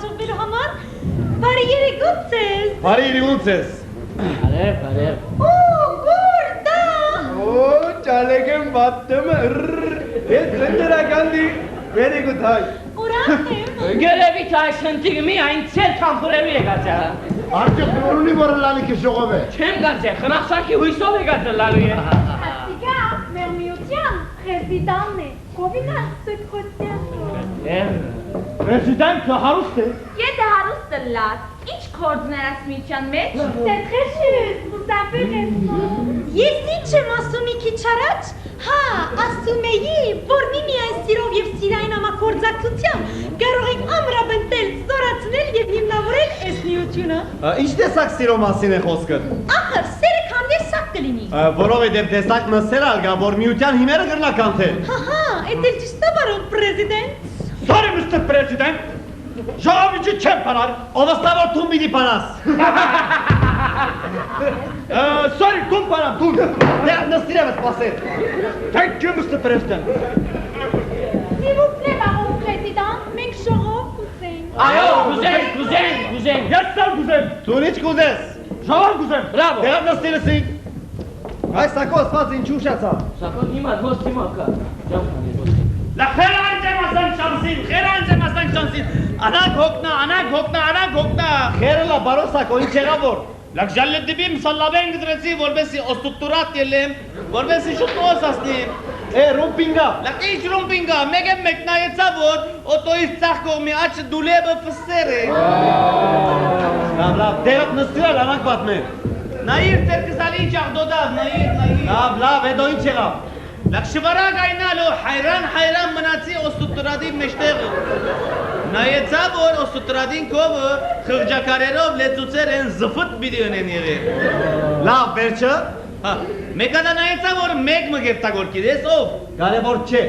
հաջողվելու համար բարի երեկո ձեզ։ Բարի երեկո ձեզ։ Բարև։ Գուրդա։ Ճալեկ եմ բատտում, ես դրականდი, երեկո թայ։ Ուրախ եմ։ Գերևի թաշնտիգ մի այն ծեր կամպուրևի եկած է։ Արդյոք նորունի որ լանիքի ժողով է։ Չեմ գացե, խնախսակի հույսով եկած է լալու է։ Հասիկա, մեր միության պրեզիդանն է, կովինա սեքրետեր։ Պրեզիդենտը հարուստ է։ Եթե հարուստը լաց, ինչ կորդներ այս միության մեջ։ C'est très juste, vous avez raison։ Ես ինչ եմ ասում մի քիչ առաջ, հա, ասում էի, որ միմիայն սիրով եւ սիրային համագործակցությամբ կարող եք ամրապնդել, զորացնել եւ հիմնավորել այս միությունը։ Ինչ տեսակ սիրո մասին է խոսքը։ Ախր, սերը քանդեսակ կլինի։ Որովհետև տեսակ մսել ալգա, որ միության հիմերը գրնական թե։ Հա, էդ էլ ճիշտ է, բարոն պրեզիդենտ։ Sorry, Mr. President. Ժողովիչը չեմ պանար, ովստավոր թում միդի պանաս։ Sorry, թում պանամ, թում։ Դե նստիր եմ սպասել։ Thank you, Mr. President. S'il vous plaît, բարոն պրեզիդենտ, մենք ժողով կուզենք։ Այո, կուզենք։ Ես սար կուզեմ։ Դու ինչ կուզես։ Ժողով կուզեմ։ Բրավո։ Դե նստիր ասիկ։ Այս սակո ասված ինչու շացա։ Սակոն հիմա ոստի մակա։ Լա խերանց եմ ասան շանսին։ Անակ հոգնա։ Խերելա բարոն սակո, ինչ եղավոր։ Լակ ժալլետիբի մսալավեն գդրեցի, որբեսի ոստուտուրատ ելեմ, որբեսի շուտ ասնիմ։ Ռումպինգա։ Լակ ինչ ռումպինգա, մեկ եմ մեկնայեցա, որ օտոյից ծախ կողմի աչ դուլեբը ֆսեր է։ Լավ, դերդ նստիրալ անակ պատմեն։ Նայիր տերկզալի ինչ աղդոդավ, նայիր։ Լավ, հետո ինչ եղավ։ Լակ շվարակ այնալու հայրան մնացի ոստուտուրատի մեջտեղը։ Նայեցա, որ ոստուտուրատին կովը խղջակարերով լեցուցեր են զվտ բիդի ունեն եղել։ Լավ, վերջը։ Մեկադա նայեցա, որ մեկ մգերտագորքիր ես, ով։ Կարևոր չէ։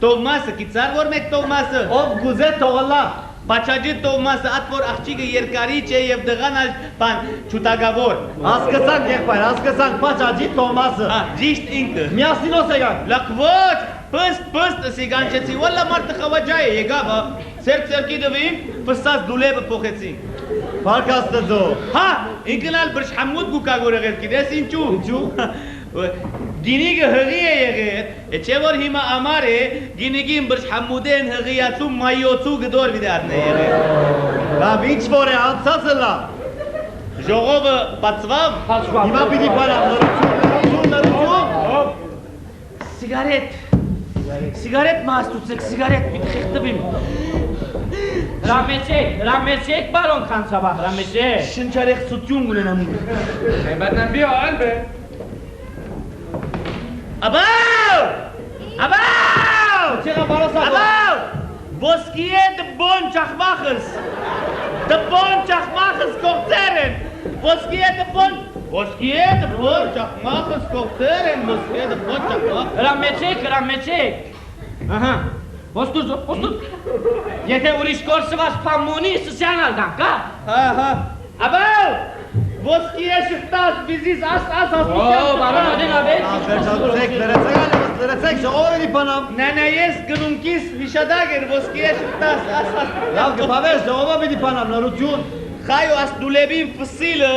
Տովմասը, կիցար որ մեկ տովմասը։ Ով գուզե թողալա։ Պաչաջի տովմասը, at որ աղջիկը երկարիչ է և դղան ալ բան չուտագավոր։ Հասկացանք եղբայր, հասկացանք պաչաջի Տոմասը։ Ճիշտ ինքը։ Միասինոս եկանք։ Լակ ոչ, պստ սիգանչեցի, վալլա մարդը խավաջայ է եկավ, ծերքի դվին, պստած դուլեբը փոխեցին։ Պարկաստը ձո։ Հա, ինքնալ բրշհամուտ գուկագոր եղել կիդես ինչու։ Ինչու։ Գինիգը հղի է եղել, չէ որ հիմա ամար է, գինիգին բրշհամուդեն հղիացու մայոցու գդոր վիդարն է եղել։ Լավ, ինչ որ է, անցածը լավ։ Ժողովը բացվավ։ Հիմա պիտի պարամ, նրություն։ Սիգարետ մաստուցեք, սիգարետ պիտի խիղտվիմ։ Հրամեցեք, բարոն քանցավա, հրամեցեք։ Շնչարեղծություն ունենամ։ Բատնանբի ալ բե։ Աբավ! Չեղա բարոսա։ Աբավ! Ոսկի է դբոն ճախմախս կողծեր են։ Ոսկի է դբոն ճախմախս կողծեր են։ Հրամեցեք։ Ահա, ոստուր։ Եթե ուրիշ կորսված պամունի սսյան ալդան, կա։ Աբավ! Ոսկի է շղտած բիզիս աս բարոն ադենավետ։ Լրեցեք, ժողով էլի պանամ։ Նանա ես գնունքիս վիշադագ էր, ոսկի է շղտած աս Լավ, գպավեր, ժողովը պիտի պանամ, նրություն։ Խայո աս դուլեբին պսիլը,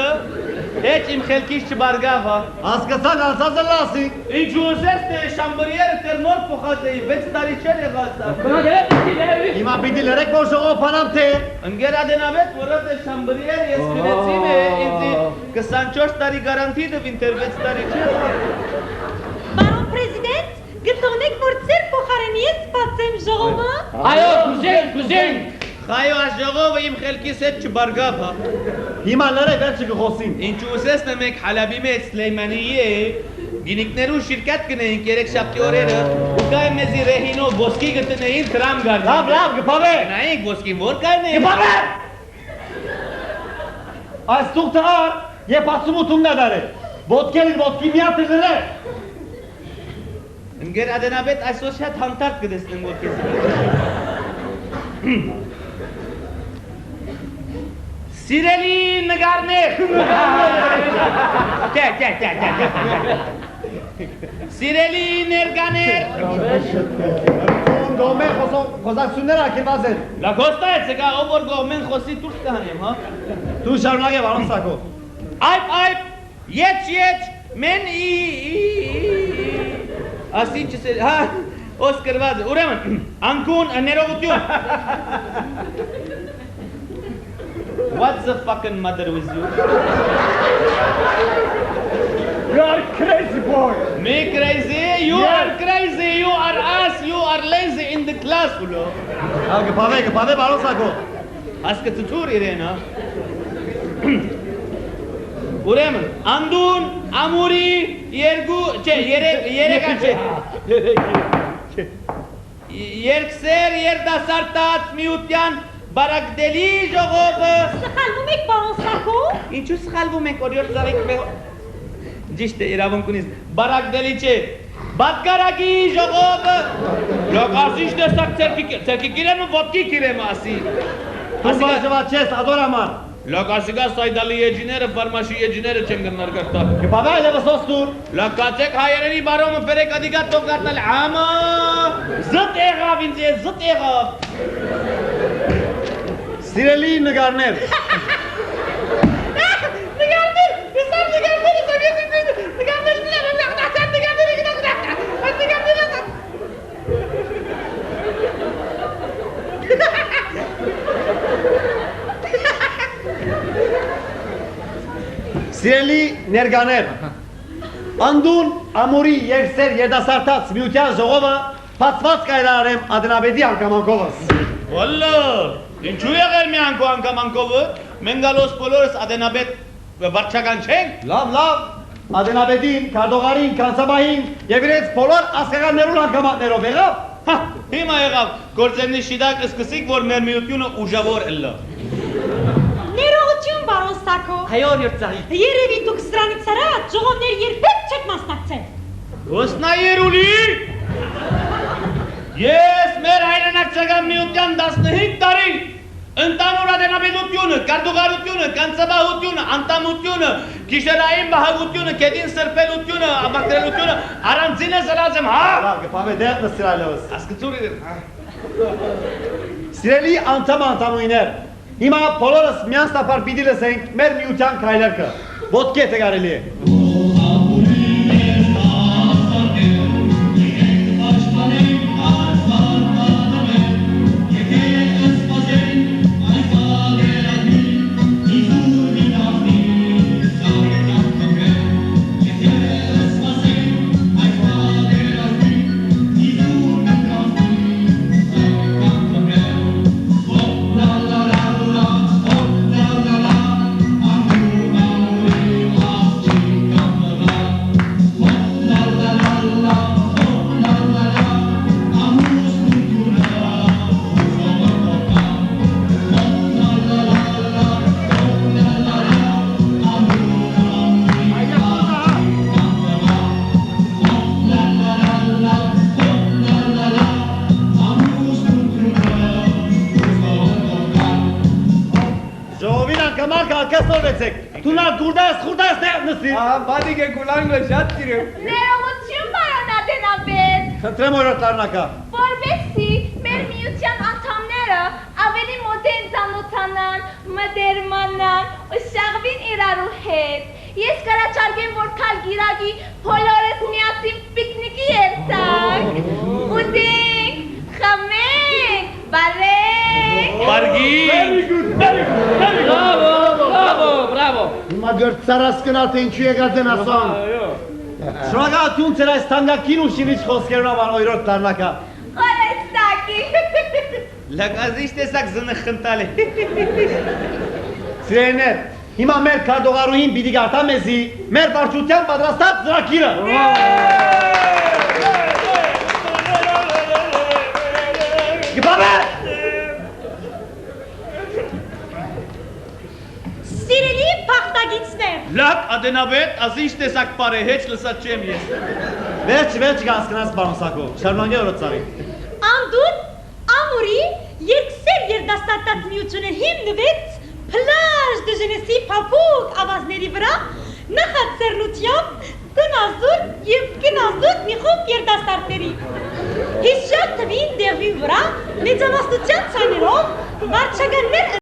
հեչ իմ խելքիս չբարգավ, հա։ Հասկացանք անցածը լասիկ։ Ինչ ուզես թե շամբրիերը տերնոր փոխած էի, 6 տարի չեր եղած։ Հիմա պիտի լրեք, որ ժողով պանամ թե։ Ընգերադենավետ, որով է շամբրիեր, ես կնեցին է, ինձի 24 տարի գարանտի դվին, տեր 6 տարի չեր։ Բարոն պրեզիդենտ, գտոնեք, որ ծեր փոխարենի ես բացեմ ժողովը։ Այո, կուզենք։ Խայո աս ժողովը իմ խելքիս հետ չբարգավ, հա։ Հիմա լրեք, վերջը կխոսին։ Ինչ ուզես թե մեկ հալաբի մեջ Սլեյմանիի է, գինիկներու շիրկատ կնեինք երեք շաբթի օրերը, ու կայ մեզի ռեհինով ոսկի գտնեին տրամ գարդին։ Լավ, գպավեր։ Նայինք ոսկին որ կայնեին։ Գպավեր։ Այս տուղթը ար, եվ 88 գադար է։ Ոտքի միատ է լրեք։ Ընգեր ադենավետ այսօր շատ հանտարդ կդեսնեմ որ կեզի։ Սիրելի նգարներ։ Սիրելի ներկաներ։ Գոմեն խոսակցություններ ակեված են։ Լակոստա է ցկա ով որ գոմեն խոսի դուրս կհանեմ, հա։ Դու շարունակե բարոն Սակո։ Այբ, եչ, մեն ասի չսեր, հա, Օսկրված, ուրեմն, անկուն ներողություն։ What's the fucking matter with you? You are crazy boy. Me crazy? You are crazy, you are ass, you are lazy in the class, ulo. Գպավե բարոն Սակո։ Հասկացուր իրեն, հա։ Ուրեմն, անդուն, ամուրի, երեկան չէ։ Երկսեր, երդասարտած, միության, բարակդելի ժողովը։ Սխալվում եք պարոն Սակո։ Ինչու սխալվում եք օրյոր ծաղիք մեղ։ Ճիշտ է, իրավունքունից, բարակդելի չէ։ Բատկարակի ժողովը։ Լոք ասիշ տեսակ ծերքի կիրեմ ու ոտքի կիրեմ ասի։ Դու բաժված չես, ադորաման։ Լոք ասիկա սայդալի եջիները, վարմաշի եջիները չեն գնար կարտա։ Գպավե այլևս ոստուր։ Լոք կացեք հայերենի բարոմը պերեք ադիկա տող կարտալ, ամա, զտ եղավ ինձ ես, զտ եղավ։ Սիրելի նգարներ։ Սիրելի ներկաներ, անդուն ամուրի երկսեր երդասարտած միության ժողովը բացված կայրարեմ Ադենաբեդի անգամանքովս։ Ոլլո, ինչու եղել մի անգամանքովը, մենք գալոս բոլորս Ադենաբեդ վարչական չենք։ Լավ, Ադենաբեդին, Կարդողարին, Կանցաբահին և իրենց բոլոր ասկեղաններուն անգամանքներով եղավ։ Հիմա եղավ, գործենի շիդակ սկսիկ, որ մեր միությունը ուժավոր էլլա։ Ներողություն պարոն Սակո։ Հայ օրյոր ծաղի։ Երևի դուք սրանից առաջ ժողովներ երբեք չեք մասնակցել։ Ոսնայերուլի։ Ես մեր հայրենակցական միության 15 տարի ընդանուր ադենաբեդությունը, կարդուղարությունը, կանցաբահությունը, անտամությունը, գիշերային բահագությունը, կետին սրբելությունը, ամակրելությունը, առանձին է սրած եմ, հա։ Լավ, գպավե դեղ նստիր այլևս։ Ասկծուր իրեն, հա։ Սիրելի անդամույներ, հիմա բոլորս միանստապար պիտի լսենք մեր միության քայլերքը։ Ոտքի է տեգարելի է։ Խուրդայս դեղ նստիր։ Բադիկ է կուլանգը շատ կիրեմ։ Ներողություն պարոն Ադենաբեդ։ Խնդրեմ օրոր տարնակա։ Որպեսզի մեր միության անդամները ավելի մոտ են ծանոթանան, մտերմանան ու շաղվին իրարու հետ։ Ես կառաջարկեմ, որ քալ գիրակի բոլորս միասին պիկնիկի երթանք։ Ուտենք, խմենք, բարենք։ Բարգի։ Բրավո։ Հիմա գրծարաս կնալ, թե ինչու եկած են ասան։ Շրագատյուն ծեր այս տանգակին ու շինիչ խոսքերուն աման օյրոտ տարնակա։ Օրեստակի։ Լակազիշ տեսակ զնը խնտալ է։ Սիրեներ, հիմա մեր կարդողարուհին պիտի գարտա մեզի մեր վարչության պատրաստած ծրագիրը։ Գպավե։ Սիրելի փախտագիցներ։ Լակ Ադենաբեդ, ասիշ տեսակ պարե, հեչ լսած չեմ ես։ Վերջ կհասկնաս պարոն Սակո, շարունակե օրոց ծաղի։ Անդուն ամուրի երկսեր երդասարտած միությունը հիմնվեց Plage de Jeunesse փափուկ ավազների վրա նախաձեռնությամբ տնազուտ և գնազուտ մի խումբ երիտասարդների։ Հիշյալ թվին դեղի վրա մեծամասնության ցաներով վարչականներ